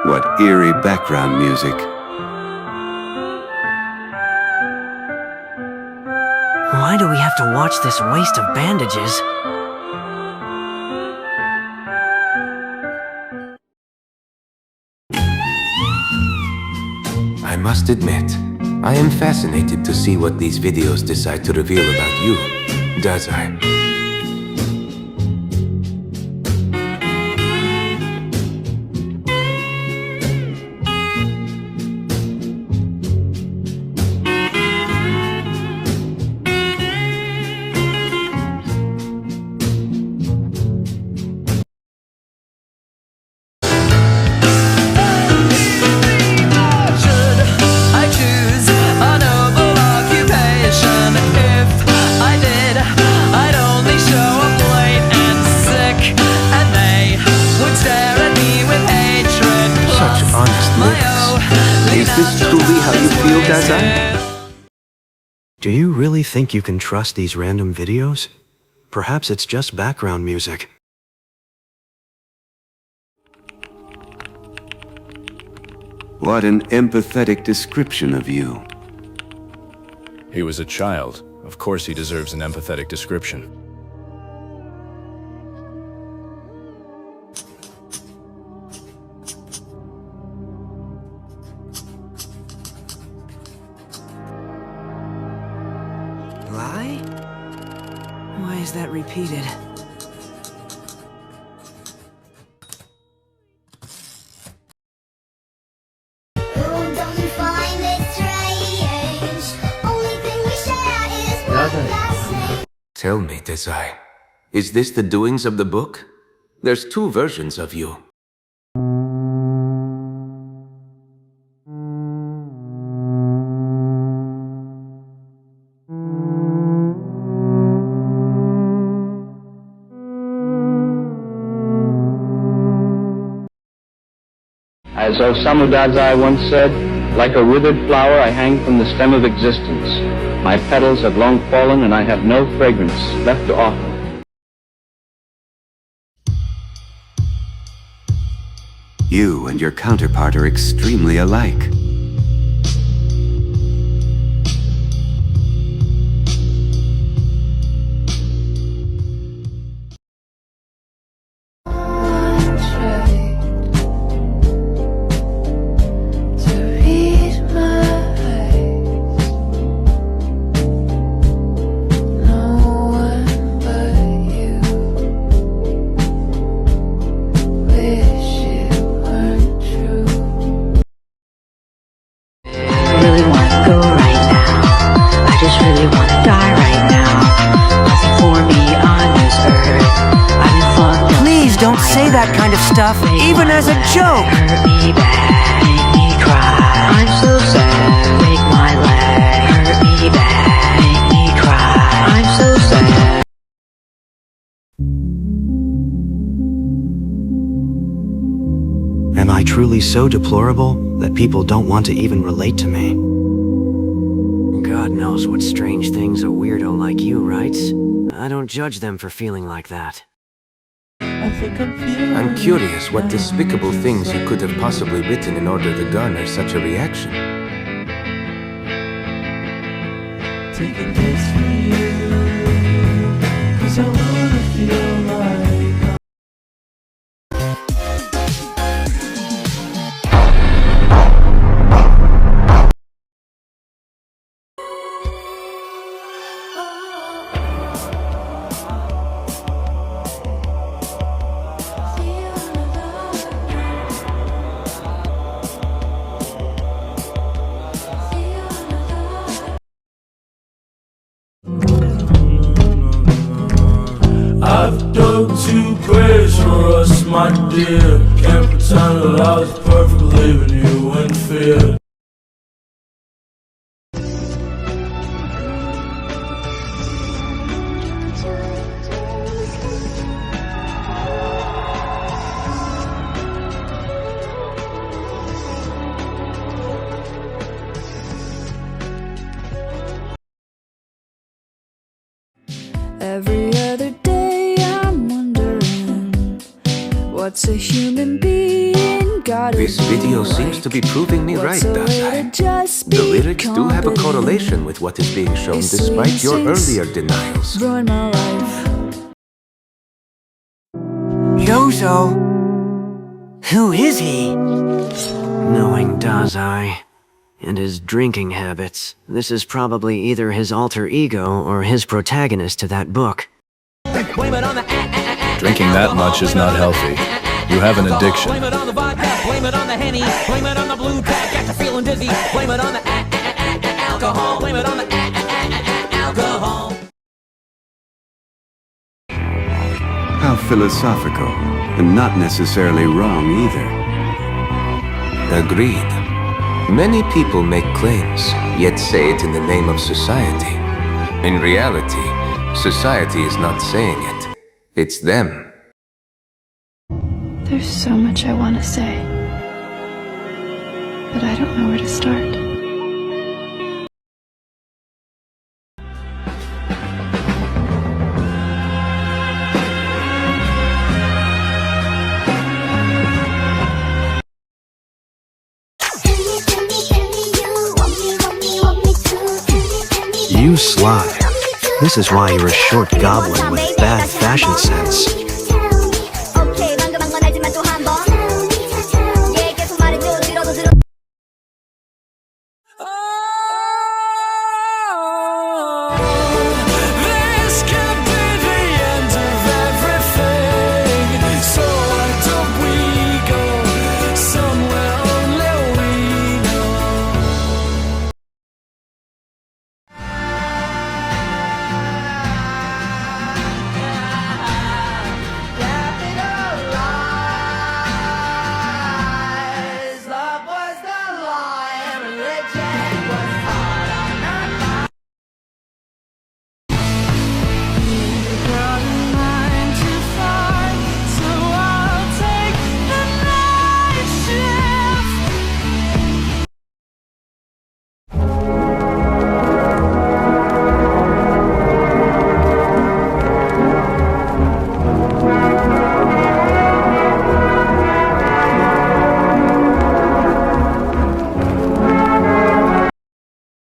What eerie background music. Why do we have to watch this waste of bandages? I must admit, I am fascinated to see what these videos decide to reveal about you, Dazai. Is this truly how you feel, Dazai? Do you really think you can trust these random videos? Perhaps it's just background music. What an empathetic description of you. He was a child. Of course he deserves an empathetic description. Lie? Why is that repeated? Tell me, Dazai, is this the doings of the book? There's two versions of you. As Osamu Dazai once said, like a withered flower I hang from the stem of existence. My petals have long fallen and I have no fragrance left to offer. You and your counterpart are extremely alike. Don't say that kind of stuff, even as a joke! Hurt me bad, make me cry. I'm so sad, break my leg. Hurt me bad, make me cry. I'm so sad. Am I truly so deplorable that people don't want to even relate to me? God knows what strange things a weirdo like you writes. I don't judge them for feeling like that. I'm curious what despicable things you could have possibly written in order to garner such a reaction. Taking this for you, 'cause I wanna feel like I've dug 2 graves for us, my dear. Can't pretend that I was perfect, leaving you in fear. Every other day I'm wondering, what's a human being gotta This be video seems to be proving me right, what's a way to Dazai. just The be lyrics do have a competent. correlation with what is being shown These despite your sweet earlier denials. ruin my life. Yozo? Who is he? Knowing Dazai and his drinking habits, this is probably either his alter ego or his protagonist to that book. Drinking that much is not healthy. You have an addiction. Blame it on the vodka, blame it on the Henny, blame it on the blue tack, got you feeling dizzy, blame it on the alcohol, blame it on the alcohol. How philosophical, and not necessarily wrong either. Agreed. Many people make claims, yet say it in the name of society. In reality, society is not saying it. It's them. There's so much I want to say, but I don't know where to start. You sly. This is why you're a short goblin with bad fashion sense.